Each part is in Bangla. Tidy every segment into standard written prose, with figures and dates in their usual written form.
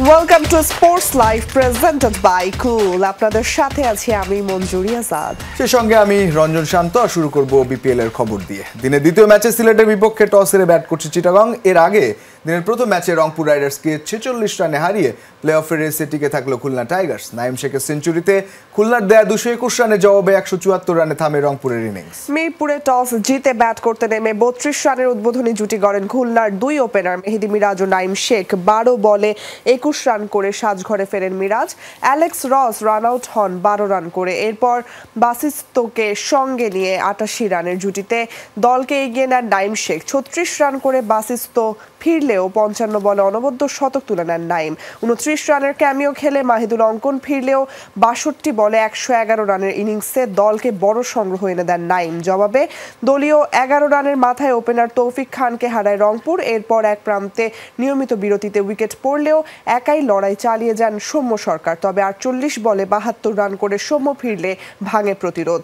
Welcome to sports live presented by cool. আপনাদের সাথে আছি আমি মঞ্জুরি আজাদ, সেই সঙ্গে আমি রঞ্জন শান্ত। আর শুরু করব বিপিএল এর খবর দিয়ে। দিনের দ্বিতীয় ম্যাচে সিলেটের বিপক্ষে টস হেরে ব্যাট করছে চিটাগং। এর আগে দিনের প্রথম ম্যাচে রংপুর রাইডার্সকে 46 রানে হারিয়ে প্লে অফের রেসে টিকে থাকলো খুলনা টাইগার্স। নাইম শেখের সেঞ্চুরিতে খুলনার দেয়া 221 রানে জবাবে 174 রানে থামে রংপুরের ইনিংস। মিরপুরে টস জিতে ব্যাট করতে নেমে 32 রানের উদ্বোধনী জুটি গড়েন খুলনার দুই ওপেনার মেহেদী মিরাজ ও নাইম শেখ। 12 বলে 21 রান করে সাজঘরে ফেরেন Miraz. Alex Ross run out হন 12 রান করে। এরপর বাসিস্তোকে সঙ্গে নিয়ে 88 রানের জুটিতে দলকে এগিয়ে নেন নাইম শেখ। 36 রান করে বাসিস্তো ফিরলেও 55 বলে অনবদ্য শতক তুলে নেন নাইম। 29 রানের ক্যামিও খেলে মাহিদুল অঙ্কন ফিরলেও 62 বলে 111 রানের ইনিংসে দলকে বড় সংগ্রহ এনে দেন নাইম। জবাবে দলীয় 11 রানের মাথায় ওপেনার তৌফিক খানকে হারায় রংপুর। এরপর এক প্রান্তে নিয়মিত বিরতিতে উইকেট পড়লেও একাই লড়াই চালিয়ে যান সৌম্য সরকার। তবে 48 বলে 72 রান করে সৌম্য ফিরলে ভাঙে প্রতিরোধ।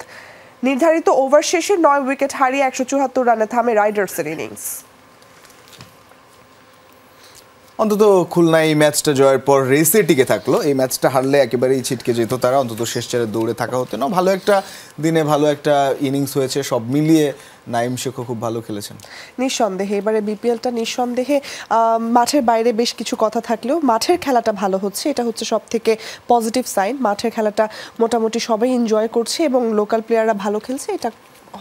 নির্ধারিত ওভার শেষে 9 উইকেট হারিয়ে 174 রানে থামে রাইডার্সের ইনিংস। অন্তত খুলনা এই ম্যাচটা জয়ের পর রেসে টিকে থাকলো। এই ম্যাচটা হারলে একেবারেই ছিটকে যেত তারা, অন্তত শেষ চারে দৌড়ে থাকা হতো না। ভালো একটা দিনে ভালো একটা ইনিংস হয়েছে, সব মিলিয়ে নাইম শেখও খুব ভালো খেলেছেন নিঃসন্দেহে। এবারে বিপিএলটা নিঃসন্দেহে মাঠের বাইরে বেশ কিছু কথা থাকলেও মাঠের খেলাটা ভালো হচ্ছে, এটা হচ্ছে সব থেকে পজিটিভ সাইন। মাঠের খেলাটা মোটামুটি সবাই এনজয় করছে এবং লোকাল প্লেয়াররা ভালো খেলছে, এটা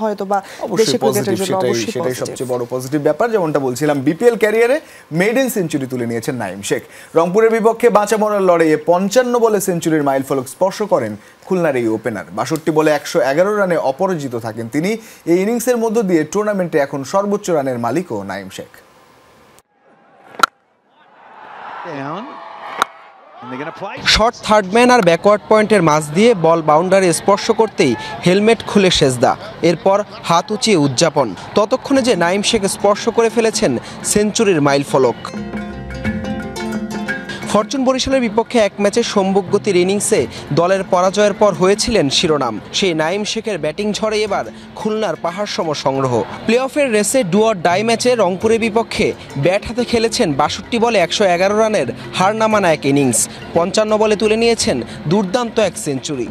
হয়তো বা দেশে ক্রিকেটের জন্য অবশ্যই সেটাই সবচেয়ে বড় পজিটিভ ব্যাপার। যেমনটা বলছিলাম, বিপিএল ক্যারিয়ারে মেডেন সেঞ্চুরি তুলে নিয়েছেন নাইম শেখ। রংপুরের বিপক্ষে বাঁচা মরার লড়াইয়ে 55 বলে সেঞ্চুরির মাইলফলক স্পর্শ করেন খুলনার এই ওপেনার। 62 বলে 111 রানে অপরাজিত থাকেন তিনি। এই ইনিংসের মধ্য দিয়ে টুর্নামেন্টে এখন সর্বোচ্চ রানের মালিকও নাইম শেখ। শর্ট থার্ডম্যান আর ব্যাকওয়ার্ড পয়েন্টের মাঝ দিয়ে বল বাউন্ডারি স্পর্শ করতেই হেলমেট খুলে সেজদা, এরপর হাত উঁচিয়ে উদযাপন। ততক্ষণে যে নাইম শেখ স্পর্শ করে ফেলেছেন সেঞ্চুরির মাইলফলক। ফরচুন বরিশালের বিপক্ষে এক ম্যাচে সম্মুখ গতির ইনিংসে দলের পরাজয়ের পর হয়েছিলেন শিরোনাম। সেই নাইম শেখের ব্যাটিং ঝড়ে এবার খুলনার পাহাড়সম সংগ্রহ। প্লে অফের রেসে ডু অর ডাই ম্যাচে রংপুরের বিপক্ষে ব্যাট হাতে খেলেছেন 62 বলে 111 রানের হারনামানা এক ইনিংস। 55 বলে তুলে নিয়েছেন দুর্দান্ত এক সেঞ্চুরি।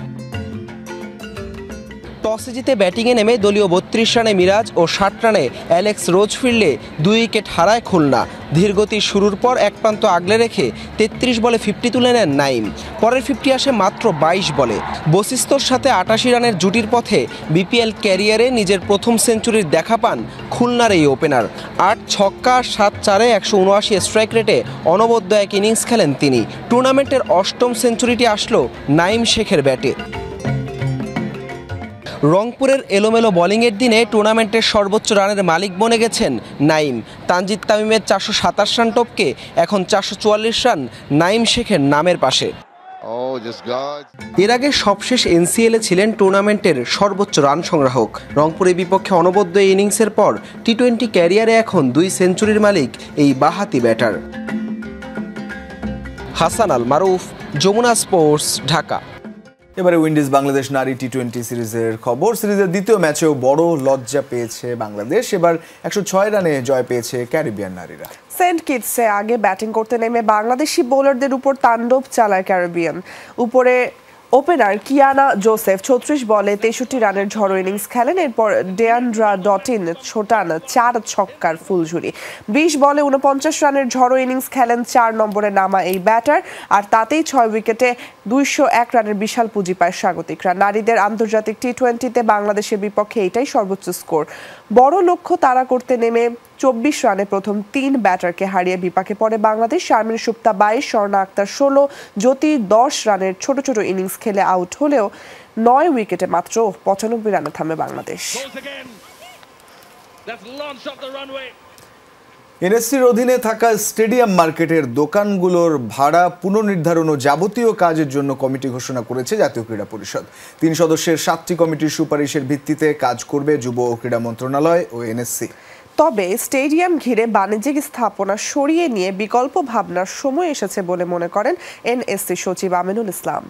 টসে জিতে ব্যাটিংয়ে নেমে দলীয় 32 রানে মিরাজ ও 60 রানে অ্যালেক্স রোজ ফিরলে 2 উইকেট হারায় খুলনা। ধীরগতির শুরুর পর এক প্রান্ত আগলে রেখে 33 বলে 50 তুলে নেন নাইম। পরের 50 আসে মাত্র 22 বলে। বশিষ্ঠর সাথে 88 রানের জুটির পথে বিপিএল ক্যারিয়ারে নিজের প্রথম সেঞ্চুরির দেখা পান খুলনার এই ওপেনার। 8 ছক্কা 7 চারে 179 স্ট্রাইক রেটে অনবদ্য এক ইনিংস খেলেন তিনি। টুর্নামেন্টের 8ম সেঞ্চুরিটি আসলো নাইম শেখের ব্যাটে। রংপুরের এলোমেলো বোলিংয়ের দিনে টুর্নামেন্টের সর্বোচ্চ রানের মালিক বনে গেছেন নাইম। তানজিদ তামিমের 427 রান টপকে এখন 444 রান নাইম শেখের নামের পাশে। এর আগে সবশেষ এনসিএলে ছিলেন টুর্নামেন্টের সর্বোচ্চ রান সংগ্রাহক। রংপুরের বিপক্ষে অনবদ্য ইনিংসের পর টি-20 ক্যারিয়ারে এখন 2 সেঞ্চুরির মালিক এই বাঁহাতি ব্যাটার। হাসান আল মারুফ, যমুনা স্পোর্টস, ঢাকা। এবারে উইন্ডিজ বাংলাদেশ নারী টি-20 সিরিজের খবর। সিরিজের দ্বিতীয় ম্যাচেও বড় লজ্জা পেয়েছে বাংলাদেশ। এবার 106 রানে জয় পেয়েছে ক্যারিবিয়ান নারীরা। সেন্ট কিটসে আগে ব্যাটিং করতে নেমে বাংলাদেশি বোলারদের উপর তাণ্ডব চালায় ক্যারিবিয়ান। উপরে ওপেনার কিয়ানা জোসেফ 36 বলে 63 রানের ঝড়ো ইনিংস খেলেন। এরপর ডেয়ান্ড্রা ডটিন ছোটান 4 ছক্কার ফুলঝুরি। 20 বলে 49 রানের ঝড়ো ইনিংস খেলেন 4 নম্বরে নামা এই ব্যাটার। আর তাতেই 6 উইকেটে 201 রানের বিশাল পুঁজি পায় স্বাগতিকরা। নারীদের আন্তর্জাতিক টি-20তে বাংলাদেশের বিপক্ষে এটাই সর্বোচ্চ স্কোর। বড় লক্ষ্য তাড়া করতে নেমে 24 রানে প্রথম 3 ব্যাটারকে হারিয়ে বিপাকে পড়ে বাংলাদেশ। শারমিন সুপ্তা 22, স্বর্ণা আক্তার 16, জ্যোতি 10 রানের ছোট ছোট ইনিংস খেলে আউট হলেও 9 উইকেটে মাত্র 95 রানে থামে বাংলাদেশ। এনএসসির অধীনে থাকা স্টেডিয়াম মার্কেটের দোকানগুলোর ভাড়া পুনর্নির্ধারণ ও যাবতীয় কাজের জন্য কমিটি ঘোষণা করেছে জাতীয় ক্রীড়া পরিষদ। 3 সদস্যের 7টি কমিটির সুপারিশের ভিত্তিতে কাজ করবে যুব ও ক্রীড়া মন্ত্রণালয় ও এনএসসি। তবে স্টেডিয়াম ঘিরে বাণিজ্যিক স্থাপনা সরিয়ে নিয়ে বিকল্প ভাবনার সময় এসেছে বলে মনে করেন এনএসসি সচিব আমিনুল ইসলাম।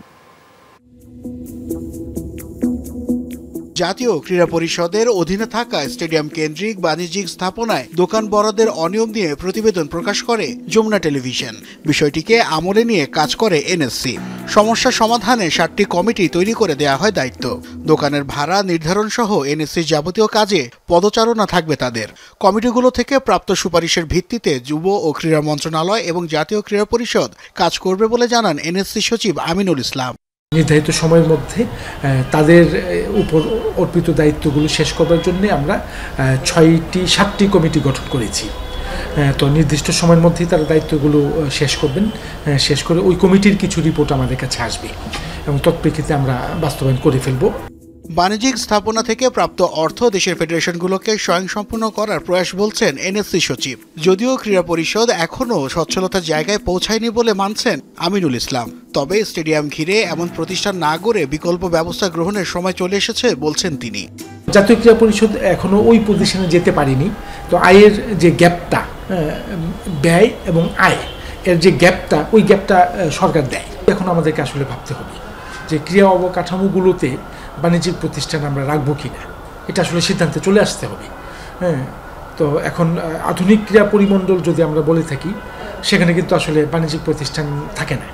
জাতীয় ক্রীড়া পরিষদের অধীনে থাকা স্টেডিয়াম কেন্দ্রিক বাণিজ্যিক স্থাপনায় দোকান বরাদ্দের অনিয়ম নিয়ে প্রতিবেদন প্রকাশ করে যমুনা টেলিভিশন। বিষয়টিকে আমলে নিয়ে কাজ করে এনএসসি। সমস্যা সমাধানে 7টি কমিটি তৈরি করে দেয়া হয় দায়িত্ব। দোকানের ভাড়া নির্ধারণ সহ এনএসসির যাবতীয় কাজে পদচারণা থাকবে তাদের। কমিটিগুলো থেকে প্রাপ্ত সুপারিশের ভিত্তিতে যুব ও ক্রীড়া মন্ত্রণালয় এবং জাতীয় ক্রীড়া পরিষদ কাজ করবে বলে জানান এনএসসি সচিব আমিনুল ইসলাম। নির্ধারিত সময়ের মধ্যে তাদের উপর অর্পিত দায়িত্বগুলো শেষ করবার জন্য আমরা 7টি কমিটি গঠন করেছি। তো নির্দিষ্ট সময়ের মধ্যেই তারা দায়িত্বগুলো শেষ করবেন। শেষ করে ওই কমিটির কিছু রিপোর্ট আমাদের কাছে আসবে এবং তৎপ্রেক্ষিতে আমরা বাস্তবায়ন করে ফেলব। বাণিজ্যিক স্থাপনা থেকে প্রাপ্ত অর্থ দেশের ফেডারেশনগুলোকে স্বয়ংসম্পূর্ণ করার প্রয়াস বলছেন এনএসসি সচিব। যদিও ক্রীড়া পরিষদ এখনও সচ্ছলতার জায়গায় পৌঁছায়নি বলে মানছেন আমিনুল ইসলাম, তবে স্টেডিয়াম ঘিরে এমন প্রতিষ্ঠান না গড়ে বিকল্প ব্যবস্থা গ্রহণের সময় চলে এসেছে বলছেন তিনি। জাতীয় ক্রীড়া পরিষদ এখনো ওই পজিশনে যেতে পারেনি। তো আয়ের যে গ্যাপটা, ব্যয় এবং আয় এর যে গ্যাপটা, ওই গ্যাপটা সরকার দেয়। এখন আমাদেরকে আসলে ভাবতে হবে যে ক্রীড়া অবকাঠামোগুলোতে বাণিজ্যিক প্রতিষ্ঠান আমরা রাখবো কিনা, এটা আসলে সিদ্ধান্তে চলে আসতে হবে। তো এখন আধুনিক ক্রীড়া পরিমণ্ডল যদি আমরা বলে থাকি, সেখানে কিন্তু আসলে বাণিজ্যিক প্রতিষ্ঠান থাকে না।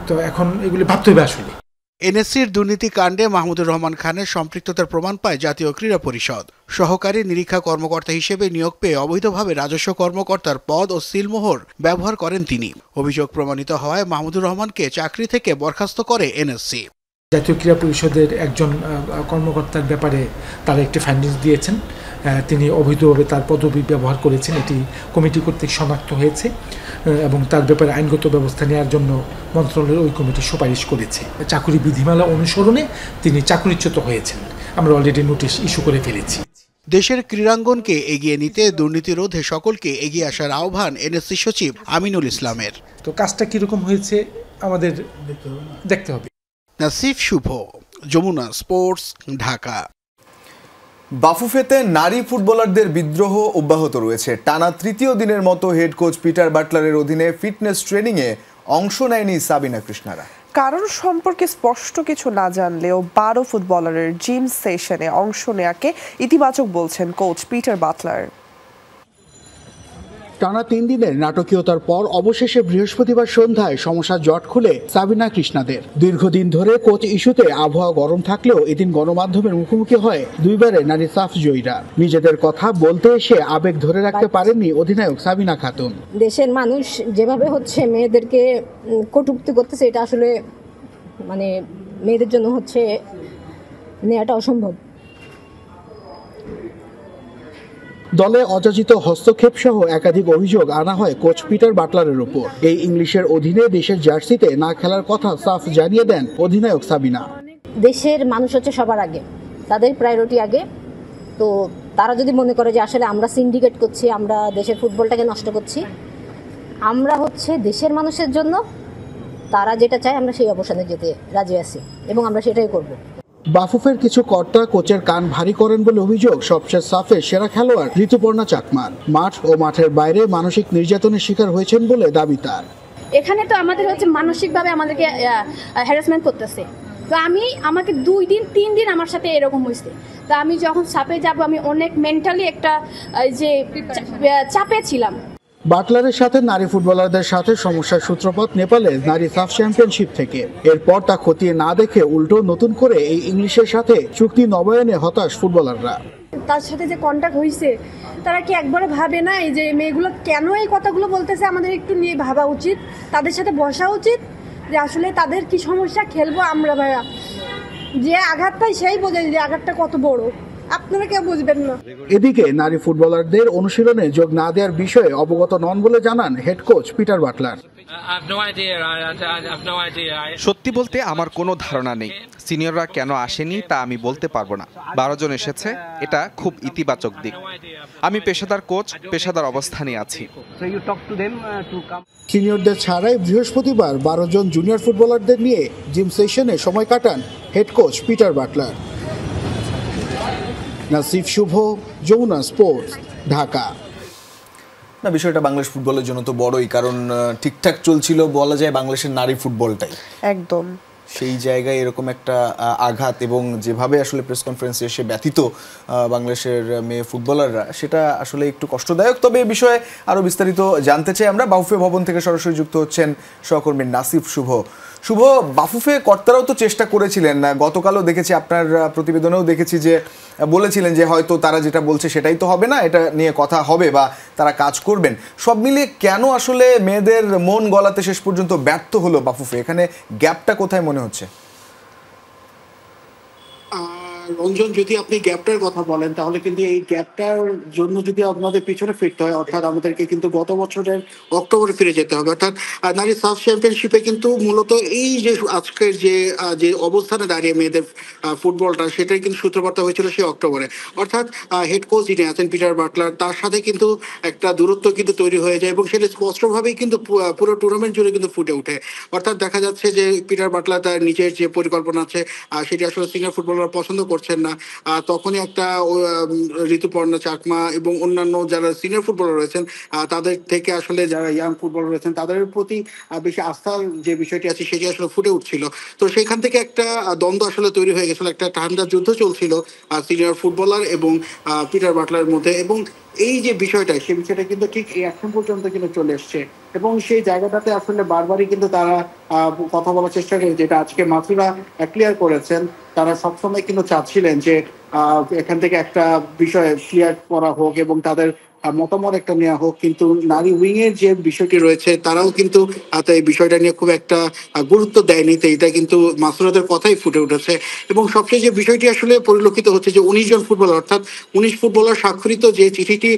তো এখন এগুলি ভাবতে হবে আসলে। এনএসসির দুর্নীতি কাণ্ডে মাহমুদুর রহমান খানের সম্পৃক্ততার প্রমাণ পায় জাতীয় ক্রীড়া পরিষদ। সহকারী নিরীক্ষা কর্মকর্তা হিসেবে নিয়োগ পেয়ে অবৈধভাবে রাজস্ব কর্মকর্তার পদ ও সিলমোহর ব্যবহার করেন তিনি। অভিযোগ প্রমাণিত হওয়ায় মাহমুদুর রহমানকে চাকরি থেকে বরখাস্ত করে এনএসসি। জাতীয় ক্রীড়া পরিষদের একজন কর্মকর্তার ব্যাপারে তারা একটি ফাইন্ডিংস দিয়েছেন। তিনি অবৈধভাবে তার পদবি ব্যবহার করেছেন, এটি কমিটি কর্তৃক শনাক্ত হয়েছে এবং তার ব্যাপারে আইনগত ব্যবস্থা নেওয়ার জন্য মন্ত্রণালয়ের ওই কমিটি সুপারিশ করেছে। চাকরি বিধিমালা অনুসরণে তিনি চাকরিচ্যুত হয়েছেন। আমরা অলরেডি নোটিশ ইস্যু করে ফেলেছি। দেশের ক্রীড়াঙ্গনকে এগিয়ে নিতে দুর্নীতি রোধে সকলকে এগিয়ে আসার আহ্বান এনএসসি সচিব আমিনুল ইসলামের। তো কাজটা কীরকম হয়েছে আমাদের দেখতে হবে। নাসিফ শুভ, যমুনা স্পোর্টস, ঢাকা। বাফুফেতে নারী ফুটবলারদের বিদ্রোহ অব্যাহত রয়েছে। টানা তৃতীয় দিনের মতো হেড কোচ পিটার বাটলারের অধীনে ফিটনেস ট্রেনিংয়ে অংশ নেয়নি সাবিনা কৃষ্ণারা। কারণ সম্পর্কে স্পষ্ট কিছু না জানলেও 12 ফুটবলারের জিম সেশনে অংশ নেয়াকে ইতিবাচক বলছেন কোচ পিটার বাটলার। টানা 3 দিনের নাটকীয়তার পর অবশেষে বৃহস্পতিবার সন্ধ্যায় সমস্যা জট খুলে সাবিনা কৃষ্ণাদের। দীর্ঘদিন ধরে কোচ ইস্যুতে আবহাওয়া গরম থাকলেও এদিন গণমাধ্যমের মুখোমুখি হয় দুইবারে নারী সাফ জয়ীরা। নিজেদের কথা বলতে এসে আবেগ ধরে রাখতে পারেননি অধিনায়ক সাবিনা খাতুন। দেশের মানুষ যেভাবে হচ্ছে মেয়েদেরকে কটূক্তি করতেছে, এটা আসলে মানে মেয়েদের জন্য হচ্ছে নেওয়াটা অসম্ভব। দলে অযাচিত হস্তক্ষেপ সহ একাধিক অভিযোগ আনা হয় কোচ পিটার বাটলারের উপর। এই ইংলিশের অধীনে দেশের জার্সিতে না খেলার কথা সাফ জানিয়ে দেন অধিনায়ক সাবিনা। দেশের মানুষ হচ্ছে সবার আগে, তাদের প্রায়োরিটি আগে। তো তারা যদি মনে করে যে আসলে আমরা সিন্ডিকেট করছি, আমরা দেশের ফুটবলটাকে নষ্ট করছি, আমরা হচ্ছে দেশের মানুষের জন্য তারা যেটা চায় আমরা সেই অবসানে যেতে রাজি আছি এবং আমরা সেটাই করব। বাফুফের কিছু কর্তা কোচের কান ভারী করেন বলে অভিযোগ সবশেষ সাফের সেরা খেলোয়াড় ঋতুপর্ণা চাকমার। মাঠ ও মাঠের বাইরে মানসিক নির্যাতনের শিকার হয়েছেন বলে দাবি তার। এখানে তো আমাদের হচ্ছে মানসিকভাবে আমাদেরকে হ্যারাসমেন্ট করতেছে। তো আমাকে 2 দিন 3 দিন আমার সাথে এরকম হয়েছে। তো আমি যখন সাপে যাব, আমি অনেক মেন্টালি একটা যে চাপে ছিলাম। বাটলারের সাথে নারী ফুটবলারদের সাথে সমস্যার সূত্রপাত নেপালের নারী সাফ চ্যাম্পিয়নশিপ থেকে। এরপর তা খতিয়ে না দেখে উল্টো নতুন করে এই ইংলিশের সাথে চুক্তি নবায়নে হতাশ ফুটবলাররা। তার সাথে যে কন্ট্যাক্ট হয়েছে, তারা কি একবারও ভাবে না এই যে মেয়েগুলো কেন এই কথাগুলো বলতেছে? আমাদের একটু নিয়ে ভাবা উচিত, তাদের সাথে বসা উচিত যে আসলে তাদের কি সমস্যা, খেলবো আমরা। ভাইয়া যে আঘাত পায় সেই বোঝে যে আঘাতটা কত বড়, আপনারা কেউ বুঝবেন না। এদিকে নারী ফুটবলারদের অনুশীলনে যোগ না দেওয়ার বিষয়ে অবগত নন বলে জানান হেড কোচ পিটার বাটলার। সত্যি বলতে আমার কোনো ধারণা নেই সিনিয়ররা কেন আসেনি তা আমি বলতে পারবো না। 12 জন এসেছে, এটা খুব ইতিবাচক দিক। আমি পেশাদার কোচ, পেশাদার অবস্থানে আছি। সিনিয়রদের ছাড়াই বৃহস্পতিবার 12 জন জুনিয়র ফুটবলারদের নিয়ে জিম সেশনে সময় কাটান head coach Peter Butler. Nasif Shuvo, Jamuna sports, Dhaka. না, বিষয়টা বাংলাদেশ ফুটবলের জন্য তো বড়ই, কারণ ঠিকঠাক চলছিল বলা যায় বাংলাদেশের নারী ফুটবলটাই। একদম। সেই জায়গায় এরকম একটা আঘাত এবং যেভাবে আসলে প্রেস কনফারেন্সে এসে ব্যথিত বাংলাদেশের মেয়ে ফুটবলাররা, সেটা আসলে একটু কষ্টদায়ক। তবে এই বিষয়ে আরও বিস্তারিত জানতে চাই আমরা। বাফুফে ভবন থেকে সরাসরি যুক্ত হচ্ছেন সহকর্মী নাসিফ শুভ। শুভ, বাফুফে কর্তারাও তো চেষ্টা করেছিলেন, গতকালও দেখেছি, আপনার প্রতিবেদনেও দেখেছি যে বলেছিলেন যে হয়তো তারা যেটা বলছে সেটাই তো হবে না, এটা নিয়ে কথা হবে বা তারা কাজ করবেন। সব মিলিয়ে কেন আসলে মেয়েদের মন গলাতে শেষ পর্যন্ত ব্যর্থ হলো বাফুফে? এখানে গ্যাপটা কোথায় মনে হচ্ছে? রঞ্জন, যদি আপনি গ্যাপটার কথা বলেন তাহলে কিন্তু এই গ্যাপটার জন্য যদি আপনাদের পিছনে ফিরতে হয়, অর্থাৎ আমাদেরকে কিন্তু গত বছরের অক্টোবরে ফিরে যেতে হবে। অর্থাৎ নারী সাফ চ্যাম্পিয়নশিপে কিন্তু মূলত এই যে আজকের যে অবস্থানে দাঁড়িয়ে মেয়েদের ফুটবলটা, সেটাই কিন্তু সূত্রপাত হয়েছিল সেই অক্টোবরে। অর্থাৎ হেড কোচ যিনি আছেন পিটার বাটলার, তার সাথে কিন্তু একটা দূরত্ব কিন্তু তৈরি হয়ে যায় এবং সেটা স্পষ্টভাবেই কিন্তু পুরো টুর্নামেন্ট জুড়ে কিন্তু ফুটে ওঠে। অর্থাৎ দেখা যাচ্ছে যে পিটার বাটলার তার নিজের যে পরিকল্পনা আছে সেটি আসলে সিনিয়র ফুটবলার পছন্দ করছেন না। তখনই একটা ঋতুপর্ণা চাকমা এবং অন্যান্য যারা সিনিয়র ফুটবলার রয়েছেন তাদের থেকে আসলে যারা ইয়াং ফুটবলার রয়েছেন তাদের প্রতি বেশি আস্থার যে বিষয়টি আছে সেটি আসলে ফুটে উঠছিল। তো সেখান থেকে একটা দ্বন্দ্ব আসলে তৈরি হয়ে গেছিল, একটা ঠান্ডা যুদ্ধ চলছিল সিনিয়র ফুটবলার এবং পিটার বাটলারের মধ্যে। এবং এই যে বিষয়টা, সেই বিষয়টা কিন্তু ঠিক এখন পর্যন্ত কিন্তু চলে এসছে এবং সেই জায়গাটাতে আসলে বারবারই কিন্তু তারা কথা বলার চেষ্টা করে, যেটা আজকে মাসুরা ক্লিয়ার করেছেন। তারা সবসময় কিন্তু চাচ্ছিলেন যে এখান থেকে একটা বিষয় ক্লিয়ার করা হোক এবং তাদের মতামত একটা নেওয়া হোক, কিন্তু নারী উইং এর যে বিষয়টি রয়েছে তারাও কিন্তু এই বিষয়টা নিয়ে খুব একটা গুরুত্ব দেয়নি। তো এটা কিন্তু মাসুরাদের কথাই ফুটে উঠেছে। এবং সবচেয়ে যে বিষয়টি আসলে পরিলক্ষিত হচ্ছে যে 19 জন ফুটবলার, অর্থাৎ 19 ফুটবলার স্বাক্ষরিত যে চিঠিটি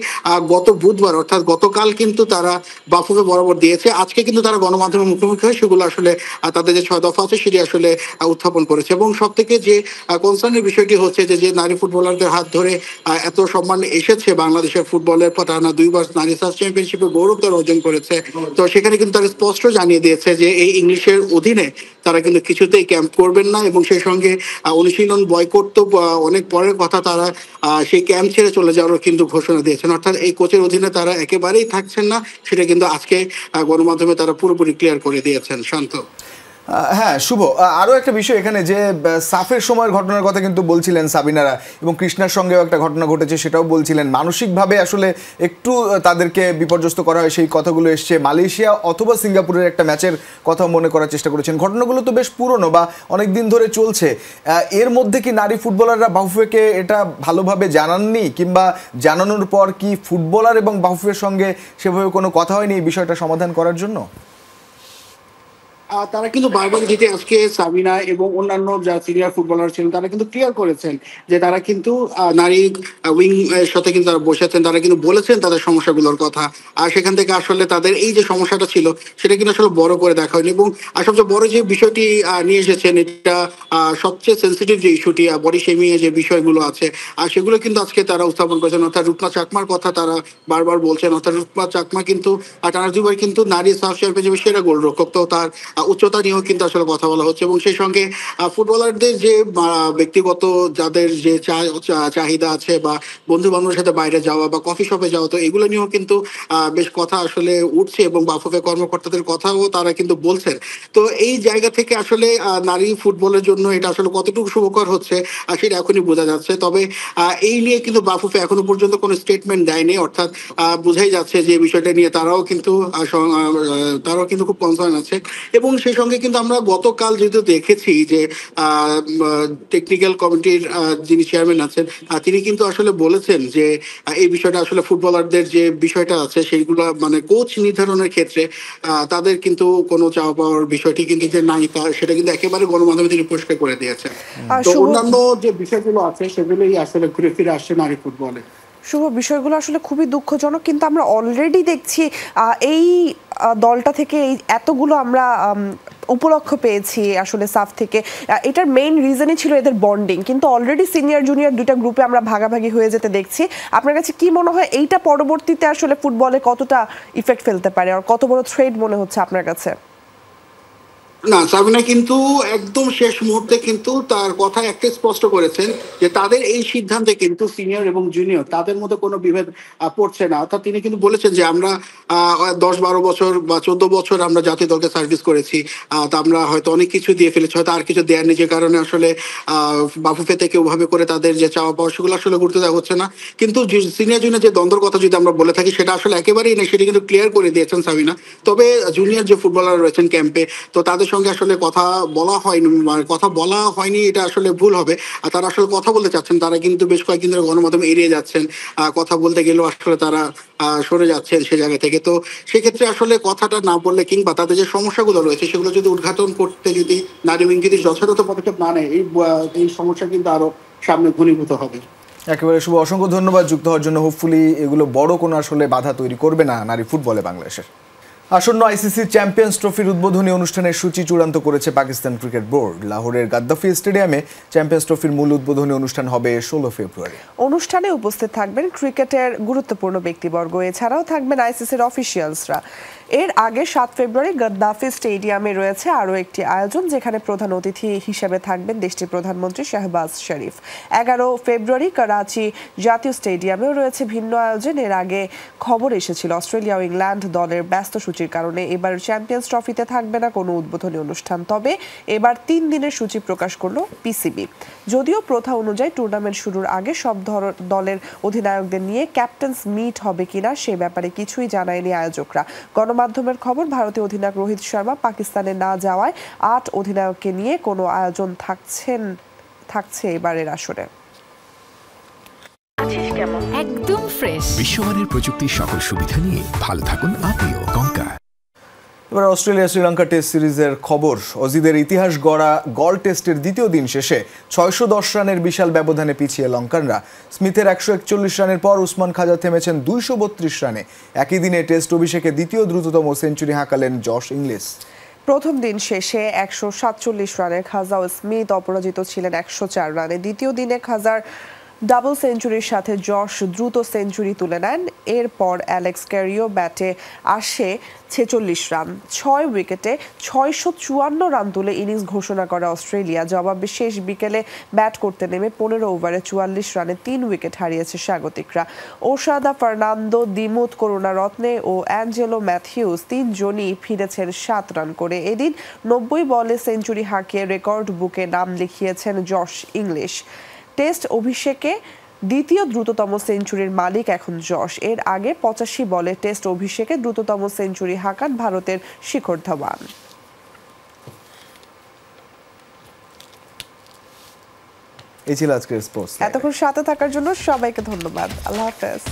গত বুধবার অর্থাৎ গতকাল কিন্তু তারা বাফুফে বরাবর দিয়েছে। আজকে কিন্তু তারা গণমাধ্যমের মুখোমুখি হয়ে সেগুলো আসলে তাদের যে 6 দফা আছে সেটি আসলে উত্থাপন করেছে। এবং সব থেকে যে কনসার্নের বিষয়টি হচ্ছে যে নারী ফুটবলারদের হাত ধরে এত সম্মান এসেছে বাংলাদেশের ফুটবলের, টানা 2 বার নারী সাফ চ্যাম্পিয়নশিপে গৌরব তারা অর্জন করেছে। তো সেখানে কিন্তু তারা স্পষ্ট জানিয়ে দিয়েছে যে এই ইংলিশের অধীনে তারা কিন্তু কিছুতেই ক্যাম্প করবেন না এবং সেই সঙ্গে অনুশীলন বয়কট তো অনেক পরের কথা, তারা সেই ক্যাম্প ছেড়ে চলে যাওয়ার কিন্তু ঘোষণা দিয়েছেন। অর্থাৎ এই কোচের অধীনে তারা একেবারেই থাকছেন না, সেটা কিন্তু আজকে গণমাধ্যমে তারা পুরোপুরি ক্লিয়ার করে দিয়েছেন। শান্ত। হ্যাঁ শুভ, আরও একটা বিষয় এখানে যে সাফের সময়ের ঘটনার কথা কিন্তু বলছিলেন সাবিনারা, এবং কৃষ্ণার সঙ্গেও একটা ঘটনা ঘটেছে সেটাও বলছিলেন। মানসিকভাবে আসলে একটু তাদেরকে বিপর্যস্ত করা হয়, সেই কথাগুলো এসছে। মালয়েশিয়া অথবা সিঙ্গাপুরের একটা ম্যাচের কথা মনে করার চেষ্টা করেছেন। ঘটনাগুলো তো বেশ পুরনো বা অনেক দিন ধরে চলছে। এর মধ্যে কি নারী ফুটবলাররা বাফুফেকে এটা ভালোভাবে জানাননি, কিংবা জানানোর পর কি ফুটবলার এবং বাফুফের সঙ্গে সেভাবে কোনো কথা হয়নি এই বিষয়টা সমাধান করার জন্য? তারা কিন্তু বারবার যেতে আজকে সাবিনা এবং অন্যান্য যারা সিনিয়র ফুটবলার ছিলেন তারা কিন্তু ক্লিয়ার করেছেন যে তারা কিন্তু নারী উইং এর সাথে কিন্তু তারা বসেছেন, তারা কিন্তু বলেছেন তাদের সমস্যাগুলোর কথা। আর সেখান থেকে আসলে তাদের এই যে সমস্যাটা ছিল সেটা কিন্তু আসলে বড় করে দেখা হয়নি। এবং সবচেয়ে বড় যে বিষয়টি নিয়ে এসেছেন, এটা সবচেয়ে সেন্সিটিভ যে ইস্যুটি বডি শেমিং এর যে বিষয়গুলো আছে সেগুলো কিন্তু আজকে তারা উত্থাপন করেছেন। অর্থাৎ রূপনা চাকমার কথা তারা বারবার বলছেন। অর্থাৎ রূপনা চাকমা কিন্তু টানা 2 বার কিন্তু নারী সাফ চ্যাম্পিয়নশিপের সেরা গোলরক্ষক, তো তার উচ্চতা নিয়েও কিন্তু আসলে কথা বলা হচ্ছে। এবং সেই সঙ্গে ফুটবলারদের যে ব্যক্তিগত যাদের যে চাহিদা আছে বা বন্ধু বান্ধবের সাথে বাইরে যাওয়া বা কফি শপে যাওয়া, তো এগুলো নিয়েও কিন্তু বেশ কথা আসলে উঠছে এবং বাফুফে কর্মকর্তাদের কথাও তারা কিন্তু বলছেন। তো এই জায়গা থেকে আসলে নারী ফুটবলের জন্য এটা আসলে কতটুকু শুভকর হচ্ছে সেটা এখনই বোঝা যাচ্ছে। তবে এই নিয়ে কিন্তু বাফুফে এখনো পর্যন্ত কোনো স্টেটমেন্ট দেয়নি। অর্থাৎ বোঝাই যাচ্ছে যে বিষয়টা নিয়ে তারাও কিন্তু খুব কনসার্ন আছে। এবং সেই সঙ্গে কিন্তু আমরা গতকাল যেহেতু দেখেছি যে টেকনিক্যাল কমিটির যিনি চেয়ারম্যান আছেন তিনি কিন্তু আসলে বলেছেন যে এই বিষয়টা আসলে ফুটবলারদের যে বিষয়টা আছে সেইগুলো মানে কোচ নির্ধারণের ক্ষেত্রে তাদের কিন্তু কোনো চাওয়া পাওয়ার বিষয়টি কিন্তু যে নাই, সেটা কিন্তু একেবারে গণমাধ্যমে তিনি পরিষ্কার করে দিয়েছেন। তো অন্যান্য যে বিষয়গুলো আছে সেগুলোই আসলে ঘুরে ফিরে আসছে নারী ফুটবলে। শুভ, বিষয়গুলো আসলে খুবই দুঃখজনক, কিন্তু আমরা অলরেডি দেখছি এই দলটা থেকে এই এতগুলো আমরা উপলক্ষ পেয়েছি আসলে সাফ থেকে। এটার মেইন রিজনই ছিল এদের বন্ডিং, কিন্তু অলরেডি সিনিয়র জুনিয়র দুইটা গ্রুপে আমরা ভাগাভাগি হয়ে যেতে দেখছি। আপনার কাছে কি মনে হয় এইটা পরবর্তীতে আসলে ফুটবলে কতটা ইফেক্ট ফেলতে পারে আর কত বড় থ্রেড মনে হচ্ছে আপনার কাছে? না, সাবিনা কিন্তু একদম শেষ মুহূর্তে কিন্তু তার কথা একটা স্পষ্ট করেছেন যে তাদের এই সিদ্ধান্তে কিন্তু সিনিয়র এবং জুনিয়র তাদের মধ্যে কোনো বিভেদ পড়ছে না। অর্থাৎ তিনি কিন্তু বলেছেন যে আমরা 10-12 বছর বা 14 বছর আমরা জাতীয় দলকে সার্ভিস করেছি, তা আমরা হয়তো অনেক কিছু দিয়ে ফেলেছি, হয়তো আর কিছু দেওয়ার নেই, যে কারণে আসলে বাফুফে থেকে ওভাবে করে তাদের যে চাওয়া পাওয়া সেগুলো আসলে গুরুত্ব দেওয়া হচ্ছে না। কিন্তু সিনিয়র জুনিয়র যে দ্বন্দ্বের কথা যদি আমরা বলে থাকি সেটা আসলে একেবারেই নেই, সেটা কিন্তু ক্লিয়ার করে দিয়েছেন সাবিনা। তবে জুনিয়র যে ফুটবলার রয়েছেন ক্যাম্পে, তো তাদের সঙ্গে আসলে কথা বলা হয়নি, মানে কথা বলা হয়নি এটা আসলে ভুল হবে। আর তারা আসলে কথা বলতে চাচ্ছেন, তারা কিন্তু বেশ কয়েকদিন ধরে গণমাধ্যমে এড়িয়ে যাচ্ছেন, কথা বলতে গেলেও আসলে তারা সরে যাচ্ছেন সে জায়গা থেকে। তো সেক্ষেত্রে আসলে কথাটা না বললে কিংবা তাদের যে সমস্যাগুলো রয়েছে সেগুলো যদি উদ্ঘাটন করতে যদি নারী উইং যদি যথাযথ পদক্ষেপ না নেয়, এই সমস্যা কিন্তু আরো সামনে ঘনীভূত হবে। একেবারে শুভ, অসংখ্য ধন্যবাদ যুক্ত হওয়ার জন্য। হোপফুলি এগুলো বড় কোনো আসলে বাধা তৈরি করবে না নারী ফুটবলে বাংলাদেশের। আসন্ন আইসিসি চ্যাম্পিয়ন্স ট্রফির উদ্বোধনী অনুষ্ঠানের সূচি চূড়ান্ত করেছে পাকিস্তান ক্রিকেট বোর্ড। লাহোরের গাদ্দাফি স্টেডিয়ামে চ্যাম্পিয়ন্স ট্রফির মূল উদ্বোধনী অনুষ্ঠান হবে 16 ফেব্রুয়ারি। অনুষ্ঠানে উপস্থিত থাকবেন ক্রিকেটের গুরুত্বপূর্ণ ব্যক্তিবর্গ, এছাড়াও থাকবেন আইসিসির অফিসিয়ালসরা। এর আগে 7 ফেব্রুয়ারি গাদ্দাফি স্টেডিয়ামে রয়েছে আরও একটি আয়োজন, যেখানে প্রধান অতিথি হিসেবে থাকবেন দেশটির প্রধানমন্ত্রী শাহবাজ শরীফ। 11 ফেব্রুয়ারি করাচি জাতীয় স্টেডিয়ামেও রয়েছে ভিন্ন আয়োজন। এর আগে খবর এসেছিল অস্ট্রেলিয়া ও ইংল্যান্ড দলের ব্যস্ত সূচির কারণে এবার চ্যাম্পিয়ন্স ট্রফিতে থাকবে না কোনো উদ্বোধনী অনুষ্ঠান। তবে এবার 3 দিনের সূচি প্রকাশ করলো পিসিবি। যদিও প্রথা অনুযায়ী টুর্নামেন্ট শুরুর আগে সব দলের অধিনায়কদের নিয়ে ক্যাপ্টেন্স মিট হবে কিনা সে ব্যাপারে কিছুই জানায়নি আয়োজকরা। গণমাধ্যমের খবর, ভারতীয় অধিনায়ক রোহিত শর্মা পাকিস্তানে না যাওয়ায় 8 অধিনায়ককে নিয়ে কোনো আয়োজন থাকছে এবারের আসরে। একদম ফ্রেশ বিশ্বমানের প্রযুক্তির সকল সুবিধা নিয়ে ভালো থাকুন আপনিও। কঙ্কা। এবার অস্ট্রেলিয়া শ্রীলঙ্কা টেস্ট সিরিজের খবর। অজিদের ইতিহাস গড়া গল টেস্টের দ্বিতীয় দিন শেষে 610 রানের বিশাল ব্যবধানে পিছিয়ে লঙ্কানরা। স্মিথের 141 রানের পর উসমান খাজা থেমেছেন 232 রানে। একই দিনে টেস্ট অভিষেকে দ্বিতীয় দ্রুততম সেঞ্চুরি হাঁকালেন জশ ইংলিশ। প্রথম দিন শেষে 147 রানে খাজা ও স্মিথ অপরাজিত ছিলেন 104 রানে। দ্বিতীয় দিনে খাজার ডাবল সেঞ্চুরির সাথে জশ দ্রুত সেঞ্চুরি তুলে নেন। এরপর অ্যালেক্স ক্যারিও ব্যাটে আসে 46 রান, 6 উইকেটে 654 রান তুলে ইনিংস ঘোষণা করে অস্ট্রেলিয়া। জবাবে শেষ বিকেলে ব্যাট করতে নেমে 15 ওভারে 44 রানে 3 উইকেট হারিয়েছে স্বাগতিকরা। ওশাদা ফার্নান্দো, দিমুথ করুণারত্নে ও অ্যাঞ্জেলো ম্যাথিউস 3 জনই ফিরেছেন 7 রান করে। এদিন 90 বলে সেঞ্চুরি হাঁকিয়ে রেকর্ড বুকে নাম লিখিয়েছেন জশ ইংলিশ। টেস্ট অভিষেকে দ্বিতীয় দ্রুততম সেঞ্চুরির মালিক এখন জশ। এর আগে 85 বলে টেস্ট অভিষেকে দ্রুততম সেঞ্চুরি হাঁকান ভারতের শিখর ধাওয়ান। এই ছিল আজকের স্পোর্টস। এতক্ষণ সাথে থাকার জন্য সবাইকে ধন্যবাদ। আল্লাহ হাফেজ।